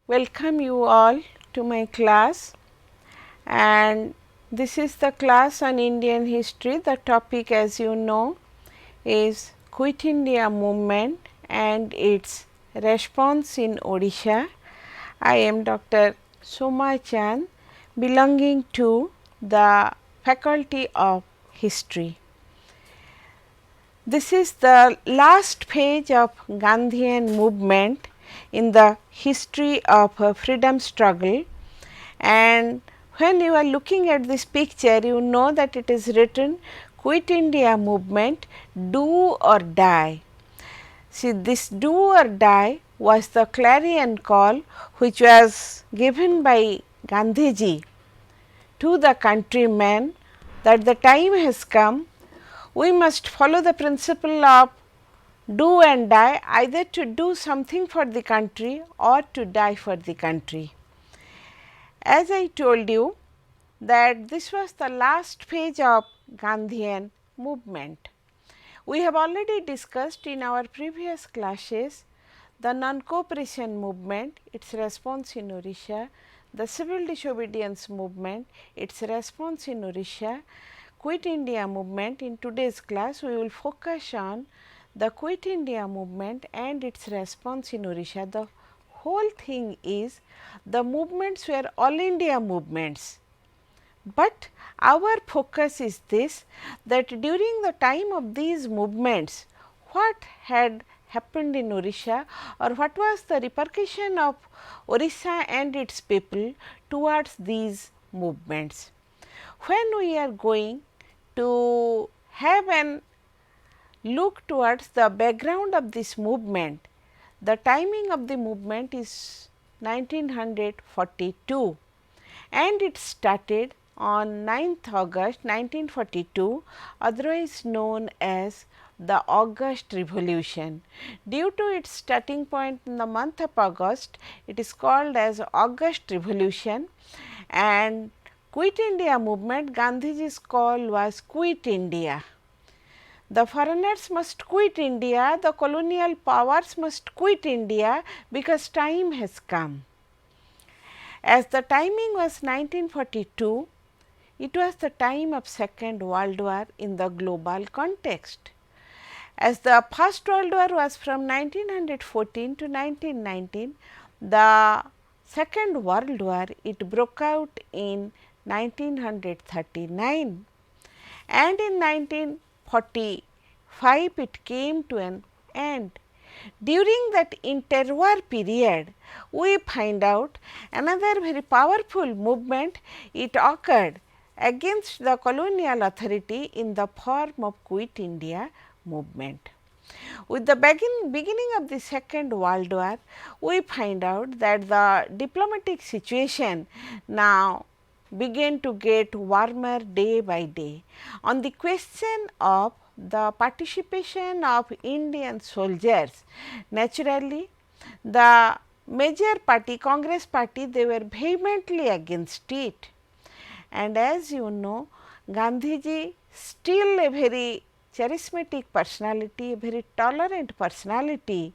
Welcome you all to my class, and this is the class on Indian history. The topic, as you know, is Quit India movement and its response in Orissa. I am Dr. Soma Chand, belonging to the faculty of history. This is the last page of Gandhian movement in the history of freedom struggle, and when you are looking at this picture, you know that it is written Quit India movement, do or die. See, this do or die was the clarion call which was given by Gandhiji to the countrymen that the time has come, we must follow the principle of do and die, either to do something for the country or to die for the country. As I told you that this was the last phase of Gandhian movement. We have already discussed in our previous classes the non-cooperation movement, its response in Orissa, the civil disobedience movement, its response in Orissa, Quit India movement. In today's class, we will focus on the Quit India movement and its response in Orissa. The whole thing is the movements were all India movements, but our focus is this, that during the time of these movements, what had happened in Orissa, or what was the repercussion of Orissa and its people towards these movements. When we are going to have an look towards the background of this movement, the timing of the movement is 1942 and it started on 9th August 1942, otherwise known as the August Revolution. Due to its starting point in the month of August, it is called as August Revolution, and Quit India movement, Gandhiji's call was Quit India. The foreigners must quit India, the colonial powers must quit India, because time has come. As the timing was 1942, it was the time of Second World War in the global context. As the First World War was from 1914 to 1919, the Second World War, it broke out in 1939, and in 1945 it came to an end. During that interwar period, we find out another very powerful movement, it occurred against the colonial authority in the form of Quit India movement. With the beginning of the Second World War, we find out that the diplomatic situation now began to get warmer day by day. On the question of the participation of Indian soldiers, naturally the major party, Congress party, they were vehemently against it. And as you know, Gandhiji, still a very charismatic personality, a very tolerant personality,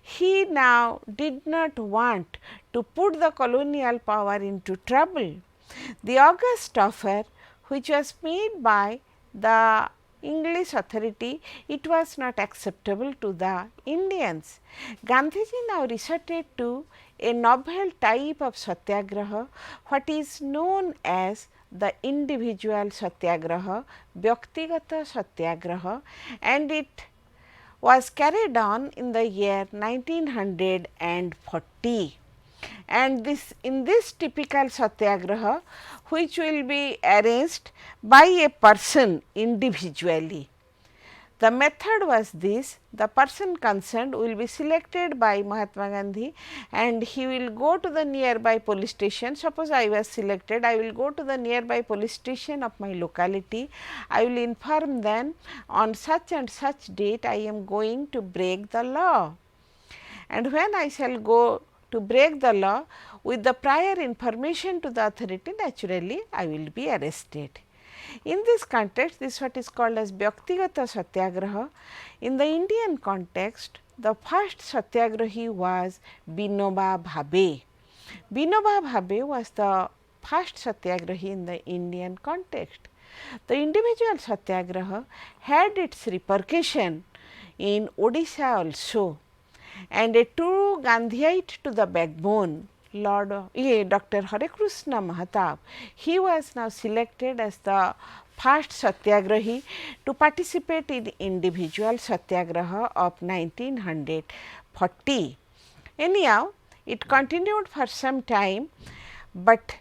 he now did not want to put the colonial power into trouble. The August offer, which was made by the English authority, it was not acceptable to the Indians. Gandhiji now resorted to a novel type of satyagraha, what is known as the individual satyagraha, Vyaktigata satyagraha, and it was carried on in the year 1940. And this, in this typical satyagraha, which will be arranged by a person individually. The method was this: the person concerned will be selected by Mahatma Gandhi and he will go to the nearby police station. Suppose I was selected, I will go to the nearby police station of my locality. I will inform them on such and such date I am going to break the law, and when I shall go to break the law, with the prior information to the authority, naturally I will be arrested. In this context, this is what is called as Vyaktigata Satyagraha. In the Indian context, the first Satyagrahi was Vinoba Bhave. Vinoba Bhave was the first satyagrahi in the Indian context. The individual satyagraha had its repercussion in Odisha also, and a true Gandhiite to the backbone, Dr. Hare-Krishna Mahatab, he was now selected as the first satyagrahi to participate in individual satyagraha of 1940. Anyhow, it continued for some time, but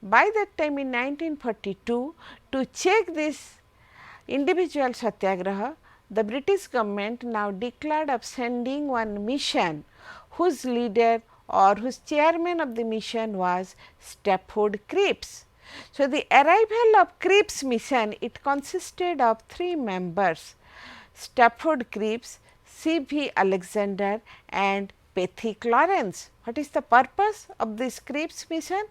by that time in 1942, to check this individual satyagraha, the British government now declared of sending one mission whose leader or whose chairman of the mission was Stafford Cripps. So, the arrival of Cripps mission, it consisted of 3 members: Stafford Cripps, C.V. Alexander and Pethick Lawrence. What is the purpose of this Cripps mission?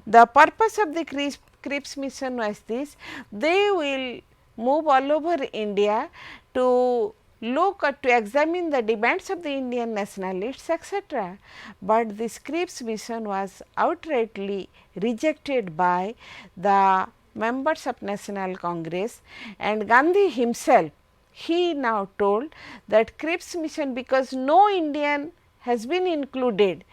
The purpose of the Cripps mission was this: they will move all over India to look or to examine the demands of the Indian nationalists, etc. But this Cripps mission was outrightly rejected by the members of National Congress, and Gandhi himself, he now told that Cripps mission, because no Indian has been included,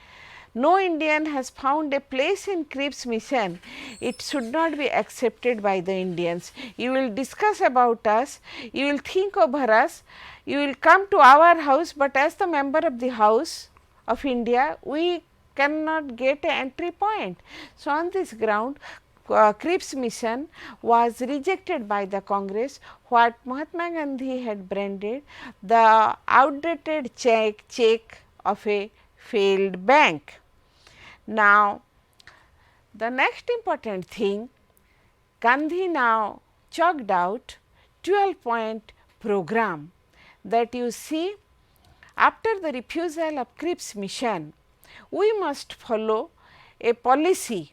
no Indian has found a place in Cripps mission, it should not be accepted by the Indians. You will discuss about us, you will think over us, you will come to our house, but as the member of the House of India, we cannot get an entry point. So, on this ground, Cripps mission was rejected by the Congress, what Mahatma Gandhi had branded the outdated check of a failed bank. Now, the next important thing, Gandhi now chalked out 12-point program that you see, after the refusal of Cripps mission, we must follow a policy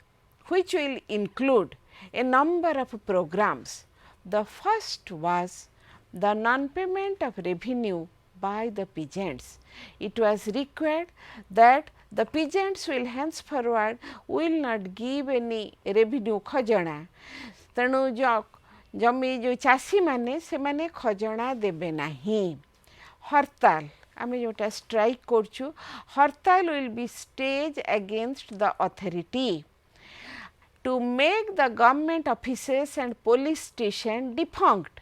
which will include a number of programs. The first was the non-payment of revenue by the peasants. It was required that the peasants will henceforward will not give any revenue खजना, तेणु जमी जो चाषी माने से माने खजना देबे नहीं. हड़ताल आमे जोटा स्ट्राइक करछु, हड़ताल will be staged against the authority to make the government offices and police station defunct.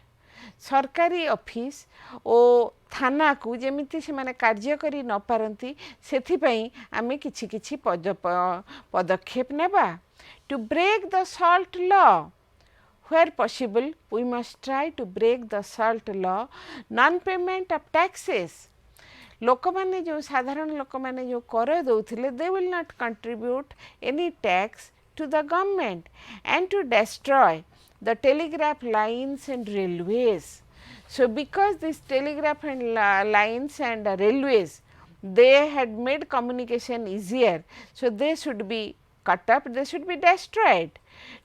सरकारी ऑफिस ओ थाना को जेमिति से माने कार्य करी न पारंती सेथिपई आमे किछि किछि पदक्षेप नेबा. To break the salt law, where possible we must try to break the salt law. Non payment of taxes, लोक माने जो साधारण लोक माने जो कर दउथिले, they will not contribute any tax to the government, and to destroy the telegraph lines and railways. So, because these telegraph and lines and railways, they had made communication easier. So, they should be cut up, they should be destroyed.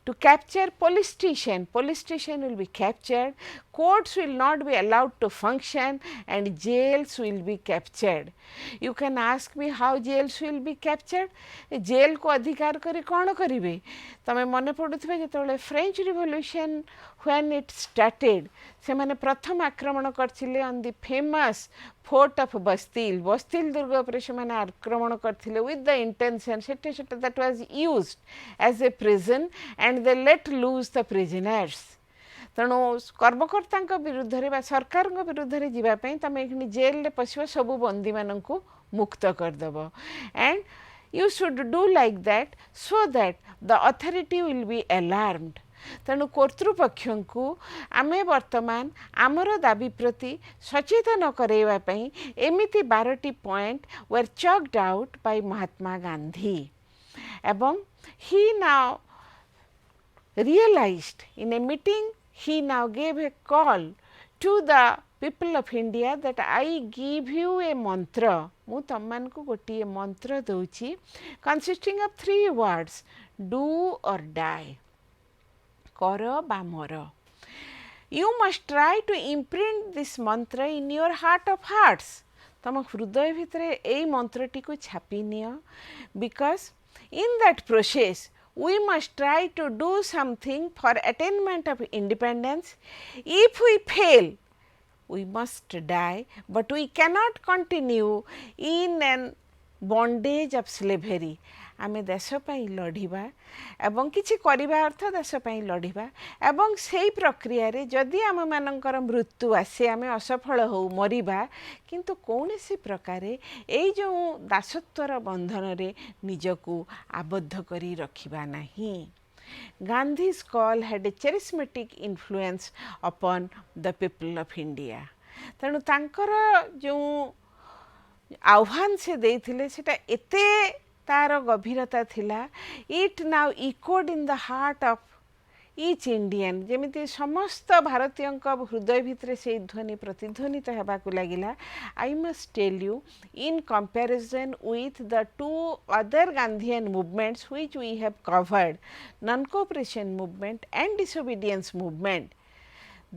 To capture police station will be captured, courts will not be allowed to function, and jails will be captured. You can ask me how jails will be captured? Jail को अधिकार करी कौन करिवे? तमे मने पडुथिबे जेतबेले French revolution when it started, से माने प्रथम आक्रमण करथिले on the famous fort of Bastille दुर्ग उपरे से माने आक्रमण करथिले with the intention that was used as a prison, and they let loose the prisoners. तेणु कर्मकर्ता विरुद्ध रे सरकार विरुद्ध रे जीवा पई तमे जेल रे पसिबो सबु बंदी माननकु मुक्त करदेब, and you should do like that so that the authority will be alarmed. तेणु कर्तृपक्ष को आमे वर्तमान आमर दाबी प्रति सचेतन करैवा पई एमिति 12टी point were chalked out by Mahatma Gandhi. एवं he now realized in a meeting, he now gave a call to the people of India that I give you a mantra, mu tamman को गोटिए मंत्र दउची consisting of 3 words, do or die, कर बा मर. You must try to imprint this mantra in your heart of hearts. तम हृदय भितरे एई मंत्रटी को छापी neo, because In that process, we must try to do something for attainment of independence. If we fail, we must die, but we cannot continue in an bondage of slavery. आमे देश पई लढ़िबा एवं किछि करिबा अर्थ देश पई लढ़िबा एवं सेही प्रक्रिया रे जदि आम मानकर मृत्यु आसे आमे असफल हो मरिबा किंतु कौनसी प्रकारे एई जो दासत्वर बंधन रे निजकु आबद्ध करी रखिबा नाही. Gandhi's call had a charismatic influence upon the people of India. तेणु तांकर जो आह्वान से देइथिले सेटा एते तार गभीरता थिला. It now echoed in the heart of each Indian जेमिति समस्त भारतीय हृदय भितर से ध्वनि प्रतिध्वनित हेबाकु लागिला. I must tell you in comparison with the two other Gandhian movements which we have covered, non cooperation movement and disobedience movement,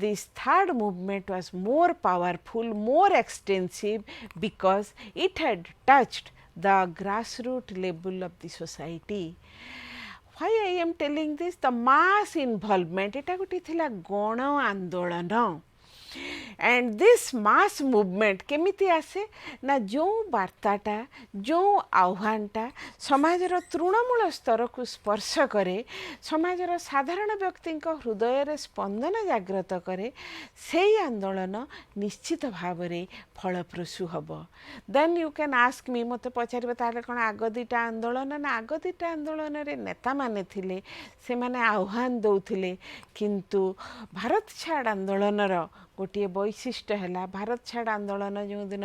this third movement was more powerful, more extensive, because it had touched the grassroots level of the society. Why I am telling this? The mass involvement, एटा गोटे थिला गण आंदोलन. And this mass movement केमिति आसे ना जो वार्ताटा जो आह्वानटा समाजर तृणमूल स्तर को स्पर्श करे, समाजर साधारण व्यक्ति हृदय रे स्पंदन जागृत करे, से आंदोलन निश्चित भाव में फलप्रसू हम. Then you can ask me, मत पचारे ताले कौन आग दीटा आंदोलन ना आग दीटा आंदोलन रे नेता माने थिले, से माने आह्वान दौथिले, किंतु भारत छाड़ आंदोलन गोटे वैशिष्ट्य है. भारत छाड़ आंदोलन जो दिन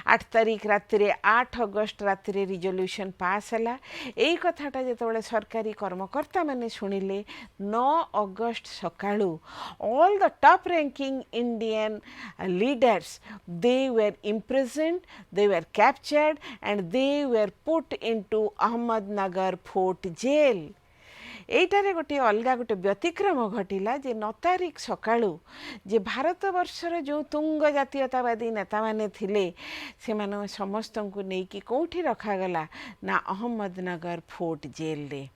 8 तारिख राति 8 अगस्ट राति रिजोल्यूशन पास है. यही कथाटा जो सरकारी कर्मकर्ता मैंने शुणिले 9 अगस्ट सकाळू all the top ranking Indian leaders they were imprisoned, they were captured and they were put into Ahmednagar fort jail. एइटारे गोटे अलगा गोटे व्यतिक्रम घटिला जे 9 तारिख सकाळू जे भारत वर्षर जो तुंग जातीयतावादी नेता माने थिले से माने समस्त को नेकी कोठी रखागला ना अहमदनगर फोर्ट जेल रे.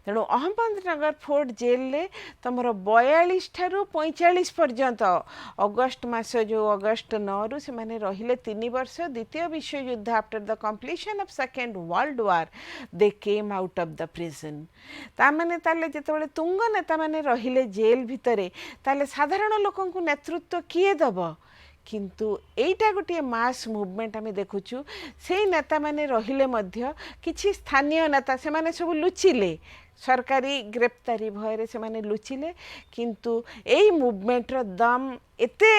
तेणु अहमदनगर फोर्ट जेल रे तमर 42 ठारू 45 पर्यंत अगस्ट मास जो अगस्ट 9 रु से माने रहिले 3 वर्ष द्वितीय विश्व युद्ध after the completion of second world war they came out of the prison. ता माने ताले जेतबेले तुंग नेता माने रहिले जेल भितरे ताले साधारण लोकंकु नेतृत्व किए दब, किंतु एइटा गोटे मास मुवमेंट आम देखुचु. से नेता माने रहिले मध्य किछि स्थानीय नेता से माने सब लुचिले, सरकारी ग्रेप्तारी भय से माने लुचिले, किंतु एई मुवमेंट रो दम एते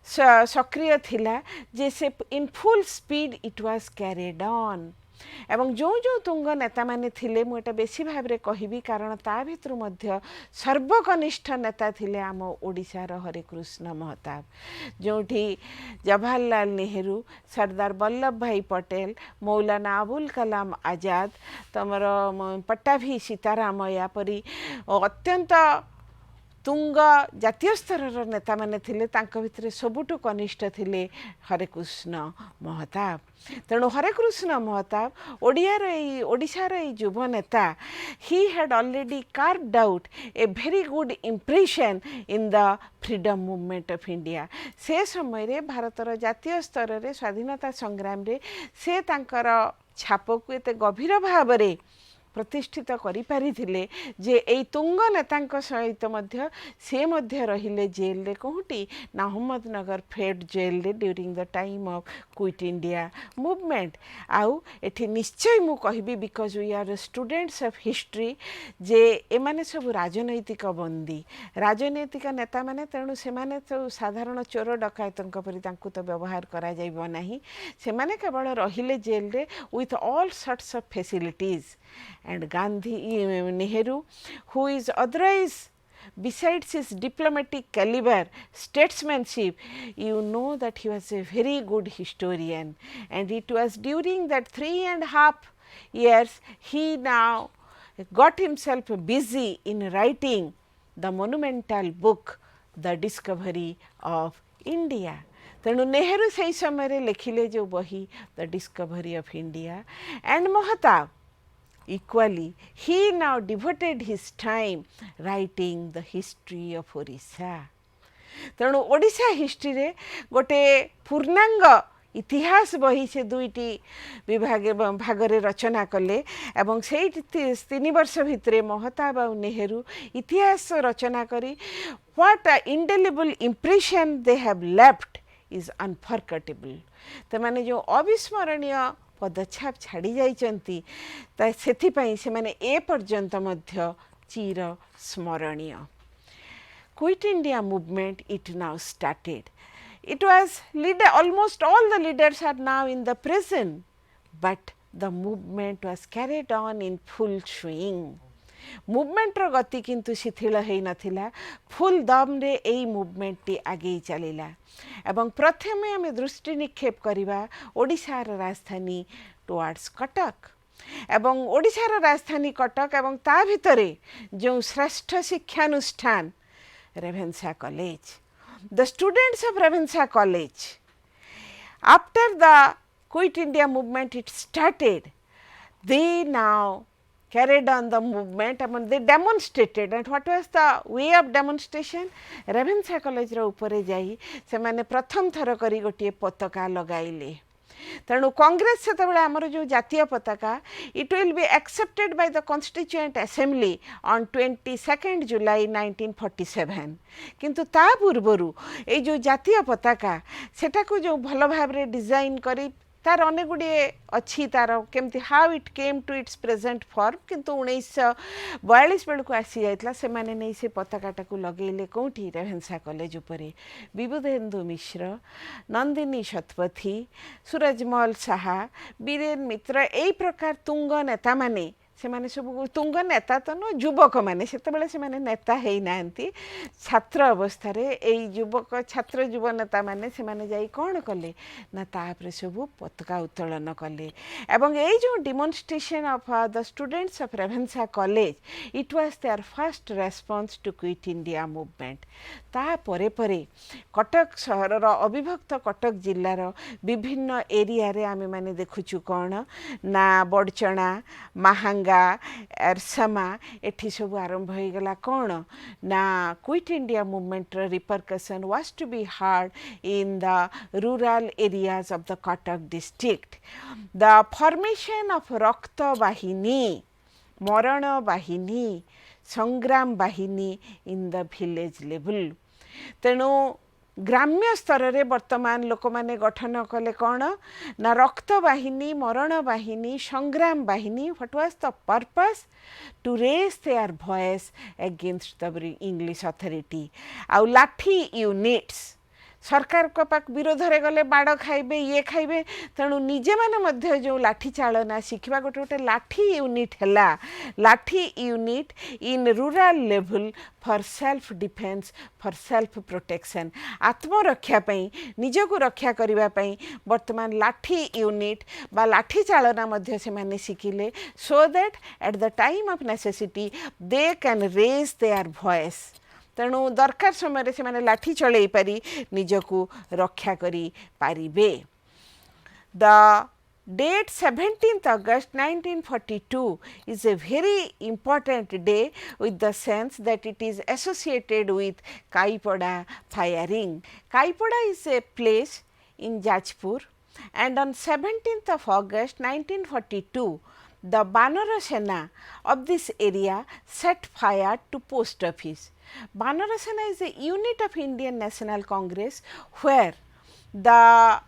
सक्रिय थिला जे से in full speed it was carried on. एवं जो जो तुंग नेता माने थिले मुझे बेसी भाव में कहबी कारण ता भितर मध्य सर्वकनिष्ठ नेता थिले आम ओडिशार हरिकृष्ण महताब, जोठी जवाहरलाल नेहरू, सरदार वल्लभ भाई पटेल, मौलाना अबुल कलाम आजाद, तमर पट्टाभी सीताराम यापरी अत्यंत तुंग जातीय स्तर नेता माने थिले. तांका भितरे सबुठु कनिष्ठ थिले हरिकृष्ण महताब. तेणु हरिकृष्ण महताब ओडिशार युव नेता, he had already carved out A very good impression in the freedom movement of India. से समय रे भारतर जातीय स्तर रे स्वाधीनता संग्राम रे से तांकर छाप को एते गभीर भाव रे प्रतिष्ठित करि पारिथिले जे एई तुंग नेतांक सहित मध्य से मध्य रहिले जेल रे कोहुटी ना अहमदनगर फेड जेल रे during the time of quit India movement. आउ एठी निश्चय मु कहबी because we are students of history जे एमाने सब राजनैतिक बंदी, राजनैतिक नेता माने, तेणु से माने तो साधारण चोर डकायतंक परि तांकु तो व्यवहार करा जाइबो नाही. से माने केवल रहिले जेल रे with all sorts of facilities. And Nehru, who is otherwise, besides his diplomatic caliber, statesmanship, you know that he was a very good historian, and it was during that 3.5 years he now got himself busy in writing the monumental book, The Discovery of India. तेणु नेहरू से समय लिखिले जो बही the discovery of India. And Mahtab Equally, he now devoted his time writing the history of Orissa. ତେଣୁ ଓଡ଼ିଶା ହିଷ୍ଟ୍ରିରେ ଗୋଟେ ପୂର୍ଣ୍ଣାଙ୍ଗ ଇତିହାସ ବହି ସେ ଦୁଇଟି ଭାଗରେ ରଚନା କଲେ ଏବଂ ସେଇ 3 ବର୍ଷ ଭିତରେ ମହତାବ ଆଉ ନେହେରୁ ଇତିହାସ ରଚନା କରି what indelible impression they have left is unforgettable. ସେମାନେ ଯେଉଁ ଅବିସ୍ମରଣୀୟ ପଦଛାପ ଛାଡ଼ି ଯାଇଛନ୍ତି ସେଥିପାଇଁ ସେମାନେ ଏ ପର୍ଯ୍ୟନ୍ତ ମଧ୍ୟ ଚିର ସ୍ମରଣୀୟ। Quit India movement, it now started. It was almost all the leaders are now in the prison, but the movement was carried on in full swing. ମୁଭମେଣ୍ଟର ଗତି କିନ୍ତୁ ଶିଥିଳ ହୋଇନଥିଲା, ଫୁଲ୍ ଦମ୍ରେ ଏଇ ମୁଭମେଣ୍ଟଟି ଆଗେଇ ଚାଲିଲା। ଏବଂ ପ୍ରଥମେ ଆମେ ଦୃଷ୍ଟି ନିକ୍ଷେପ କରିବା ଓଡ଼ିଶାର ରାଜଧାନୀ ଟୁୱାର୍ଡ଼ସ୍ କଟକ ଏବଂ ଓଡ଼ିଶାର ରାଜଧାନୀ କଟକ ଏବଂ ତା ଭିତରେ ଯେଉଁ ଶ୍ରେଷ୍ଠ ଶିକ୍ଷାନୁଷ୍ଠାନ Ravenshaw College. The students of Ravenshaw College, after the Quit India movement it started, they now carried on the movement and they demonstrated. And what was the way of demonstration? Ravenshaw College ର ଉପରେ ଯାଇ ସେମାନେ ପ୍ରଥମ ଥର କରି ଗୋଟିଏ ପତାକା ଲଗାଇଲେ। ତେଣୁ କଂଗ୍ରେସ ସେତେବେଳେ ଆମର ଯେଉଁ ଜାତୀୟ ପତାକା it will be accepted Bai the constituent assembly on 22 July 1947। କିନ୍ତୁ ତା ପୂର୍ବରୁ ଏଇ ଯେଉଁ ଜାତୀୟ ପତାକା ସେଟାକୁ ଯେଉଁ ଭଲ ଭାବରେ ଡିଜାଇନ୍ କରି ତାର ଅନେକ ଗୁଡ଼ିଏ ଅଛି ତାର କେମିତି ହାଉ ଇଟ୍ କେମ୍ ଟୁ ଇଟ୍ସ ପ୍ରେଜେଣ୍ଟ ଫର୍ମ, କିନ୍ତୁ 1942 ବେଳକୁ ଆସିଯାଇଥିଲା ସେମାନେ ନେଇ ସେ ପତାକାଟାକୁ ଲଗେଇଲେ କେଉଁଠି? ରେଭେନ୍ସା କଲେଜ ଉପରେ। ବିବୁଧେନ୍ଦୁ ମିଶ୍ର, ନନ୍ଦିନୀ ଶତପଥୀ, ସୁରଜମଲ ଶାହା, ବୀରେନ ମିତ୍ର ଏଇ ପ୍ରକାର ତୁଙ୍ଗ ନେତାମାନେ ସେମାନେ ସବୁ ତୁଙ୍ଗ ନେତା ତ ନୁହଁ ଯୁବକମାନେ, ସେତେବେଳେ ସେମାନେ ନେତା ହେଇନାହାନ୍ତି, ଛାତ୍ର ଅବସ୍ଥାରେ ଏଇ ଯୁବକ ଛାତ୍ର ଯୁବ ନେତାମାନେ ସେମାନେ ଯାଇ କ'ଣ କଲେ ନା ତାପରେ ସବୁ ପତାକା ଉତ୍ତୋଳନ କଲେ। ଏବଂ ଏଇ ଯେଉଁ demonstration of the students of Ravenshaw college it was their first response to quit India movement. ତାପରେ ପରେ କଟକ ସହରର ଅବିଭକ୍ତ କଟକ ଜିଲ୍ଲାର ବିଭିନ୍ନ ଏରିଆରେ ଆମେମାନେ ଦେଖୁଛୁ କ'ଣ ନା ବଡ଼ଚଣା, ମାହାଙ୍ଗା, ଏରସମା ଏଠି ସବୁ ଆରମ୍ଭ ହୋଇଗଲା କ'ଣ ନା କ୍ୱିଟ୍ ଇଣ୍ଡିଆ ମୁଭମେଣ୍ଟର repercussion was to be hard in the rural areas of the Cuttack district. The formation of ରକ୍ତ ବାହିନୀ, ମରଣ ବାହିନୀ, ସଂଗ୍ରାମ ବାହିନୀ in the village level। ତେଣୁ ଗ୍ରାମ୍ୟ ସ୍ତରରେ ବର୍ତ୍ତମାନ ଲୋକମାନେ ଗଠନ କଲେ କ'ଣ ନା ରକ୍ତ ବାହିନୀ, ମରଣ ବାହିନୀ, ସଂଗ୍ରାମ ବାହିନୀ। What was the purpose? To raise their voice against the English authority. ଆଉ ଲାଠି ୟୁନିଟ୍ସ ସରକାରଙ୍କ ପାଖ ବିରୋଧରେ ଗଲେ ମାଡ଼ ଖାଇବେ, ଇଏ ଖାଇବେ, ତେଣୁ ନିଜେ ମାନେ ମଧ୍ୟ ଯେଉଁ ଲାଠି ଚାଳନା ଶିଖିବା ଗୋଟେ ଗୋଟେ ଲାଠି ୟୁନିଟ୍ ହେଲା। ଲାଠି unit in rural level for self defence, for self protection, ଆତ୍ମରକ୍ଷା ପାଇଁ, ନିଜକୁ ରକ୍ଷା କରିବା ପାଇଁ ବର୍ତ୍ତମାନ ଲାଠି ୟୁନିଟ୍ ବା ଲାଠି ଚାଳନା ମଧ୍ୟ ସେମାନେ ଶିଖିଲେ। So that at the time of necessity they can raise their voice. ତେଣୁ ଦରକାର ସମୟରେ ସେମାନେ ଲାଠି ଚଳେଇ ପାରି ନିଜକୁ ରକ୍ଷା କରିପାରିବେ। ଦ date 17th August 1942 is a very important day with the sense that it is associated with Kaipada firing. Kaipada is a place in Jajpur, and on 17th of August 1942 the Banara Sena of this area set fire to post office. Banara Sena is a unit of Indian National Congress where the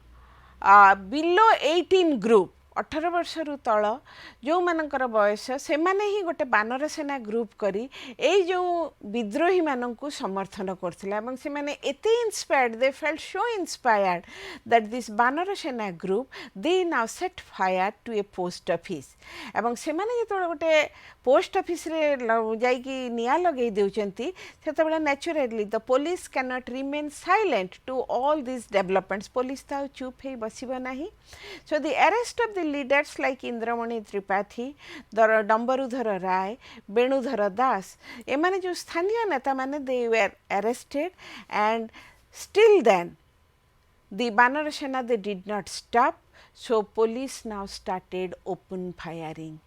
below 18 group 18 ବର୍ଷରୁ ତଳ ଯେଉଁମାନଙ୍କର ବୟସ ସେମାନେ ହିଁ ଗୋଟେ ବାନର ସେନା group କରି ଏଇ ଯେଉଁ ବିଦ୍ରୋହୀମାନଙ୍କୁ ସମର୍ଥନ କରୁଥିଲେ ଏବଂ ସେମାନେ ଏତେ ଇନ୍ସପାୟାର୍ଡ, ଦେ ଫେଲ୍ଟ ସୋ ଇନ୍ସପାୟାର୍ଡ ଦ୍ୟାଟ୍ ଦିସ୍ ବାନର ସେନା ଗ୍ରୁପ୍ ଦେ ନାଉ ସେଟ୍ ଫାୟାର ଟୁ ଏ ପୋଷ୍ଟ ଅଫିସ୍। ଏବଂ ସେମାନେ ଯେତେବେଳେ ଗୋଟେ ପୋଷ୍ଟ ଅଫିସରେ ଯାଇକି ନିଆଁ ଲଗାଇ ଦେଉଛନ୍ତି ସେତେବେଳେ naturally the police can't remain silent to all this developments. Police ତ ଆଉ ଚୁପ୍ ହେଇ ବସିବ ନାହିଁ। So the arrest of the leaders like Indramani Tripathi, Dambarudhar Rai, Benudhar Das, emane jo sthaniya neta mane they were arrested, and still then the Banara Sena they did not stop. So police now started open firing.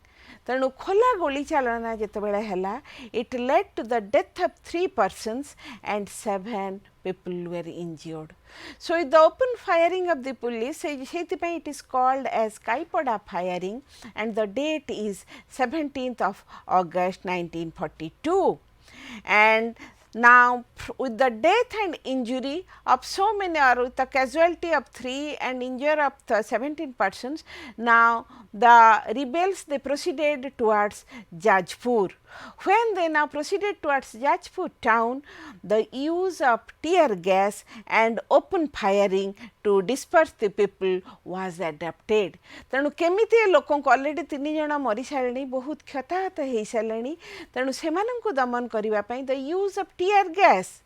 ତେଣୁ ଖୋଲା ଗୁଳି ଚାଳନା ଯେତେବେଳେ ହେଲା, it led to the death of 3 persons and 7 people were injured. So with the open firing of the police, ସେଇଥିପାଇଁ it is called as Kaipada firing, and the date is 17th of August 1942. And now with the death and injury of so many, or with the casualty of 3 and injury of 17 persons, now the rebels, they proceeded towards Jajpur. When they now proceeded towards Jajpur town, the use of tear gas and open firing to disperse the people was adopted. ତେଣୁ କେମିତି ଲୋକଙ୍କୁ already 3 ଜଣ ମରିସାରିଲେଣି, ବହୁତ କ୍ଷତାହତ ହୋଇସାରିଲେଣି, ତେଣୁ ସେମାନଙ୍କୁ ଦମନ କରିବା ପାଇଁ the use of tear gas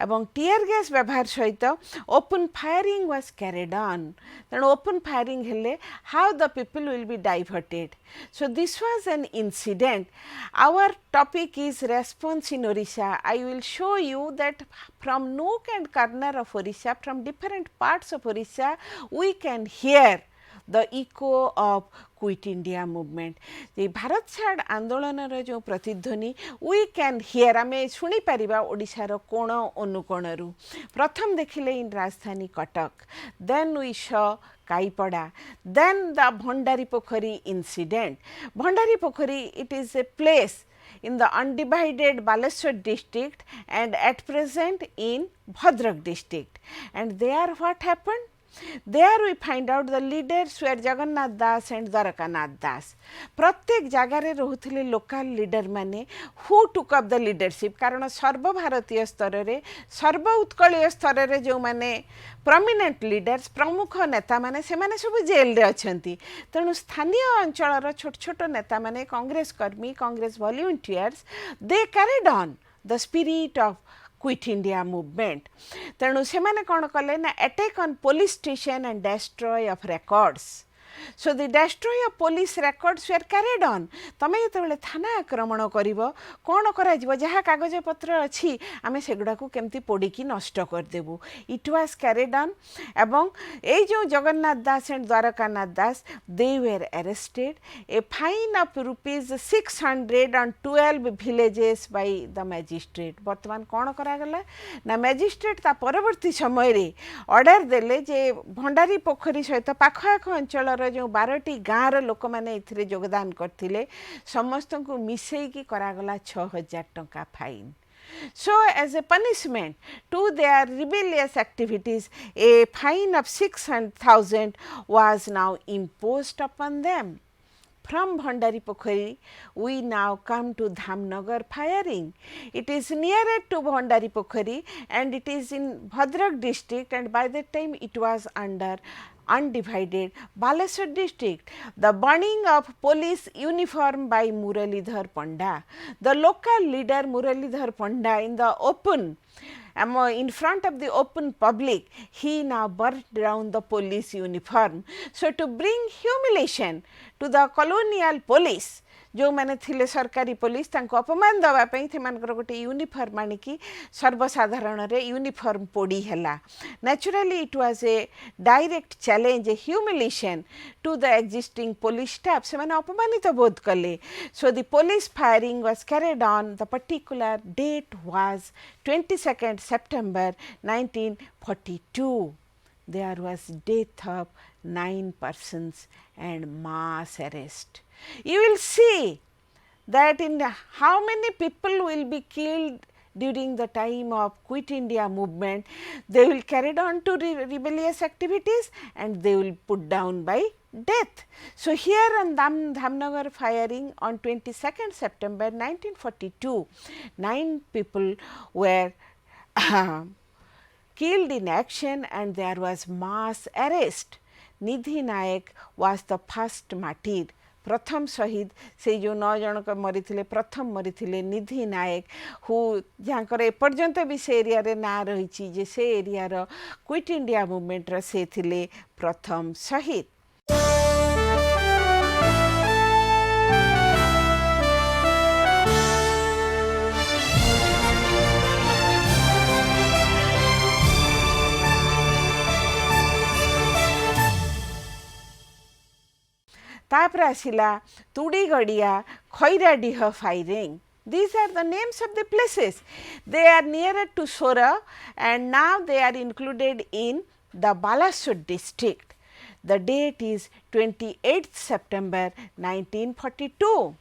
ଏବଂ tear gas ବ୍ୟବହାର ସହିତ open firing was carried on. ତେଣୁ open firing ହେଲେ how the people will be diverted. So this was an incident. Our topic is response in Orissa. I will show you that from nook and corner of Orissa, from different parts of Orissa, we can hear the echo of Quit India movement. The Bharat छाड़ आंदोलन जो प्रतिध्वनि we can hear, आमे शुणी परिबा ओडिशार कोण अनुकोणरू. प्रथम देखिले इन राजधानी Cuttack, then we saw Kaipada, then the Bhandari Pokhari incident. Bhandari Pokhari, it is a place in the undivided Baleshwar district and at present in Bhadrak district. And there what happened? There we find out the leaders were Jagannath Das and Dwarakanath Das. प्रत्येक जगार रोहुथिले local leader माने who took up the leadership, कारण सर्वभारतीय स्तर रे सर्व उत्कलीय स्तर रे जो माने प्रॉमिनेंट लीडर्स, प्रमुख नेता माने से माने सब जेल रे अछंती. तेणु स्थानीय अंचल छोट छोट नेता माने, कांग्रेस कर्मी, Congress volunteers, they carried on the spirit of Quit India movement. तेणु से माने कौन कले ना attack on police station and destroy of records. So the destroy of police records were carried on. तमे जेतेबेले थाना आक्रमण करिवो कोन करा जिवो, जहा कागज पत्र अछि आमे सेगुडा को केमती पोडी की नष्ट कर देबु. It was carried on. एवं ए जो Jagannath Das and Dwarkanath Das, they were arrested. A fine of rupees 600 on 12 villages by the magistrate. वर्तमान कोन करा गला ना मैजिस्ट्रेट ता परवर्ती समय रे ऑर्डर देले जे भंडारी पोखरी सहित पाखआख अंचल जो 12टी गाँव लोक मैंने इथिरे योगदान करथिले, समस्त को मिसई की करागला 6000 टंका fine. So as a punishment to their rebellious activities, a fine of 600,000 was now imposed upon them. From Bhandari Pokhari, we now come to Dhamnagar Firing. It is nearer to Bhandari Pokhari and it is in Bhadrak district, and by that time it was under undivided Baleshwar district. The burning of police uniform by Muralidhar Panda. The local leader Muralidhar Panda in the open, in front of the open public, he now burned down the police uniform. So to bring humiliation to the colonial police, जो मैंने थिले सरकारी police तांको अपमान दवा पई थेमानकर गोटे uniform आनिकी सर्वसाधारण रे यूनिफॉर्म पोडी हला. Naturally it was a direct challenge, a humiliation to the existing police staff. से माने अपमानित बोध कले. So the police firing was carried on. The particular date was 22nd September 1942. There was death of 9 persons and mass arrest. You will see that in how many people will be killed during the time of Quit India movement. They will carry on to rebellious activities and they will put down by death. So here on Dhamnagar Firing on 22nd September 1942, 9 people were killed in action and there was mass arrest. Nidhi Nayak was the first martyr. प्रथम शहीद से जो 9 जन को मरी थिले, प्रथम मरी थिले निधि नायक, हु जहाँकर एपर्यंत भी से एरिया रे ना रही जे से एरिया रो क्विट इंडिया मूवमेंट रो से थिले प्रथम शहीद. तापर आसिला Tudigadia Khairadih firing. These are the names of the places. They are nearer to Sora and now they are included in the Balasore district. The date is 28th September 1942.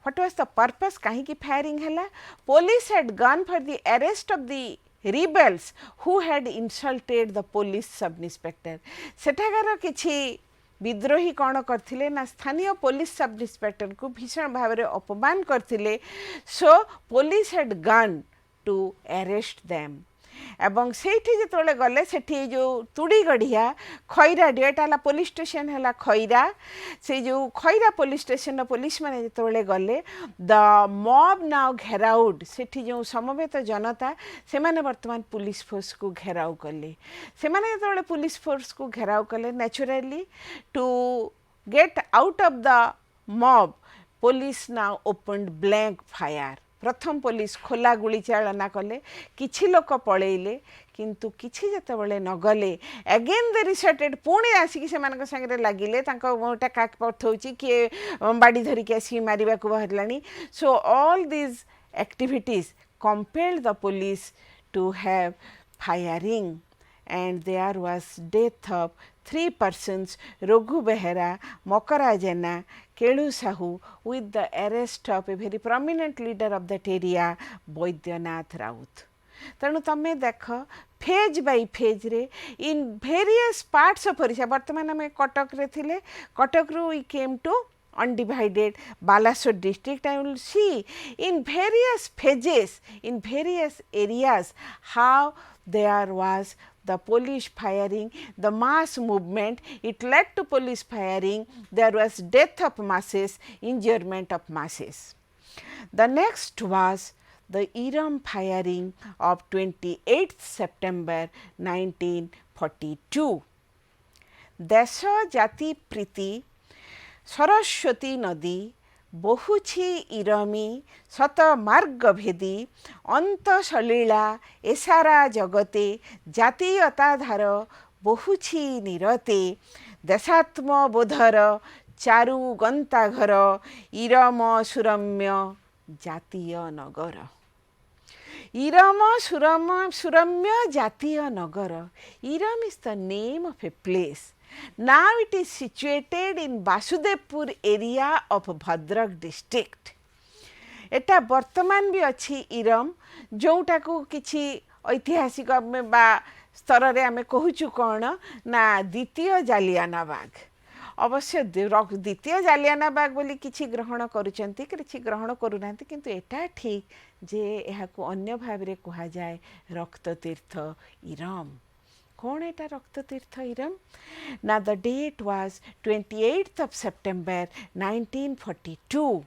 What was the purpose? Kahiki firing hela? Police had gone for the arrest of the rebels who had insulted the police sub-inspector. सेठाकार किछि विद्रोही कौन करथिले ना स्थानीय police sub inspector को भीषण भाव में अपमान करथिले. So police had gun to arrest them एवं सेठी जेतोले गले सेठी जो तुड़ीगढ़िया खैराडी एटा पुलिस स्टेशन है खैरा से जो खैरा पुलिस स्टेशन पुलिस मैंने जेतोले गले द मॉब नाउ घेराउड सेठी जो समवेत जनता से माने वर्तमान पुलिस फोर्स को घेराव कले. से माने जेतोले पुलिस फोर्स को घेराव कले naturally to get out of the mob police now opened blank fire. प्रथम पुलिस खोला गुली चालना कले किछि लोक पळेइले किंतु किछि जेतेबेले न गले अगेन दे रिसर्टेड पुणी आसिक से मानक संगे लागिले तांको मोटा काक पथौची कि बाडी धरि के आसी मारिबा को बाहरलानी. So all these activities compelled the police to have firing and there was death of 3 persons, Raghu Behera, Mokara Jena, Kelu Sahu, with the arrest of a very prominent leader of that area, Baidyanath Raut. तेणु तमें देख phase by phase रे in various parts of Odisha वर्तमान आम कटक रे थिले कटक रू we came to undivided Balasore district. I will see in various phases, in various areas how there was the police firing, the mass movement, it led to police firing, there was death of masses, injurement of masses. The next was the Iram firing of 28th September 1942. Desha Jati Priti Saraswati नदी बहुछि इरमी शत मार्ग भेदी अंत सलीला एसारा जगते जातीयता धार बहुछि निरते देशात्म bother चारु गंताघर इरम सुरम्य जातीय नगर. इरम सुरम्य जातीय नगर. Iram is the name of a place. Now it is situated in Vasudevpur area of Bhadrak district. एटा वर्तमान भी अच्छी इरम जोटा को किछि ऐतिहासिक बा स्तर रे आमे कहूचु कोन ना द्वितीय जालियाना बाग. अवश्य द्वितीय जालियाना बाग बोली किछि ग्रहण करूचंती किछि ग्रहण करूनांती किंतु एटा ठीक जे एहाको अन्य भाव रे कहा जाय रक्त तीर्थ इरम. कौन एटा रक्त तीर्थ इरम ना the date was 28th of September 1942.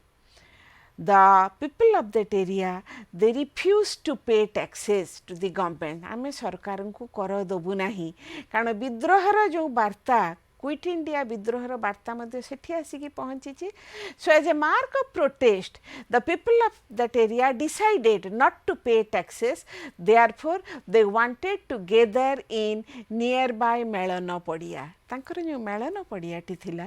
The people of that area they refused to pay taxes to the government. आमे सरकार को कर दबु नाही कारण विद्रोहर जो वार्ता क्विट इंडिया विद्रोहर वार्ता मध्य सेठी आसिकी पहुंची. So as a mark of protest the people of that area decided not to pay taxes. Therefore they wanted to gather in near by मेलन पड़िया. तांकर जो मेलन पड़ियाटी थिला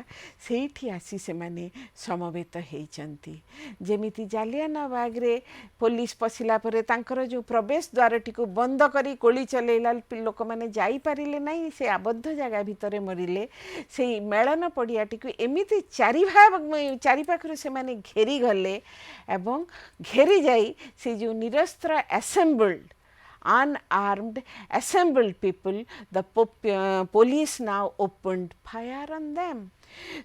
सेठी आसी से माने समवेत हेचंती. जेमिति जालियाना बाग रे पुलिस पसिला परे तांकर जो प्रवेश द्वारटी को बंद करी गोली चलेला लोक माने जाई पारिले नाही से आबद्ध जगह भितरे मरिले. से मेलन पड़ियाटी को एमिति चारि पाखरु से माने घेरी गले एवं घेरी जाई से जो निरस्त्र assembled unarmed assembled people, the police now opened fire on them.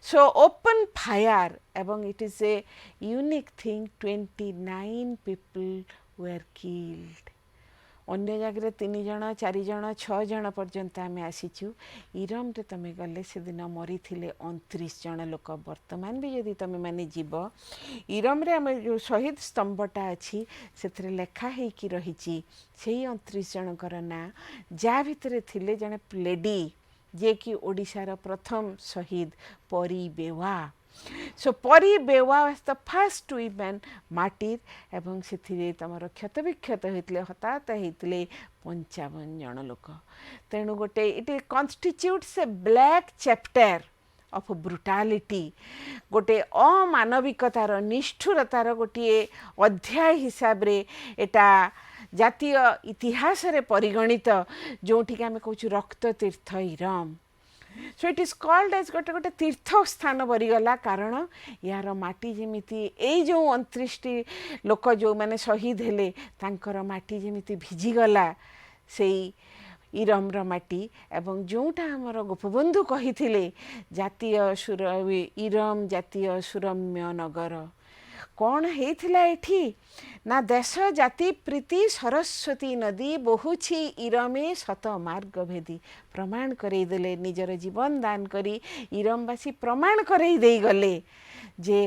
So open fire among it is a unique thing. 29 people were killed. अन्य जगह 3 जन 4 जन 6 जन पर्यंत आम आसीचु. इरम रे तमे गले से दिन मरी थिले 29 जन लोक. वर्तमान भी यदि तमे माने जीव इरम रे आम जो शहीद स्तंभटा अछि सेथरे लेखा हे कि रहिछि सेही 29 जनकर ना जा भितरे थिले जने लेडी जे कि ओडिशार प्रथम शहीद परी बेवा. So Pari Bewa was the first women martyr एवं से तमर क्षत विक्षत होते हताहत होते 55 जन लोक. तेणु गोटे it constitutes a black chapter of brutality, गोटे अमानविकतार निष्ठुरतार गोटे अध्याय हिसाब रे एटा जातीय इतिहास रे परिगणित जोठी आम कहूँ Rakta Tirtha Eram. So it is called as गोटे गोटे तीर्थ स्थान बरीगला कारण यार माटी जमीती यही जो 29 लोक जो मैंने शहीद हेले तांकर माटी जमीती भिजिगला से इरम्र माटी एवं जोटा आमर गोपबंधु कही जातीय सुर इरम जातीय सुरम्य नगर कौन होता एठी ना देश जाति प्रीति सरस्वती नदी बहुछि इरमे शत मार्ग भेदी प्रमाण करईदेले निजर जीवन दान करी इरमवासी प्रमाण करई गले जे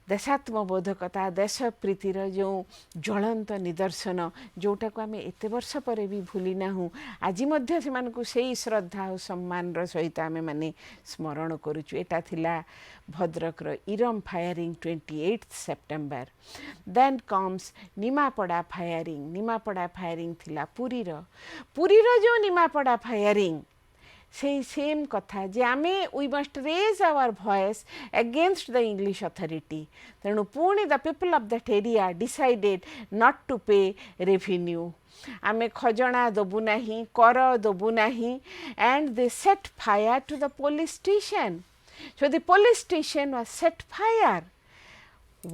देशात्मबोधकता देश प्रीतिर जो ज्वलंत निदर्शन जोटा को आम एत वर्ष पर भी भूली नाहूँ आज मध्य से श्रद्धा और सम्मान सहित आम मैंने स्मरण करुचु. एटा थिला भद्रकर Eram firing 28 September. Then comes Nimapada firing. Nimapada firing थिला पुरीर जो निमापड़ा फायरिंग से सेम कथा जे आमे we must raise our voice against the English authority. तेणु पुणी the people of that area decided not to pay revenue. आमे खजना दबु नाही कर दबु नाही and they set fire to the police station. So the police station was set fire.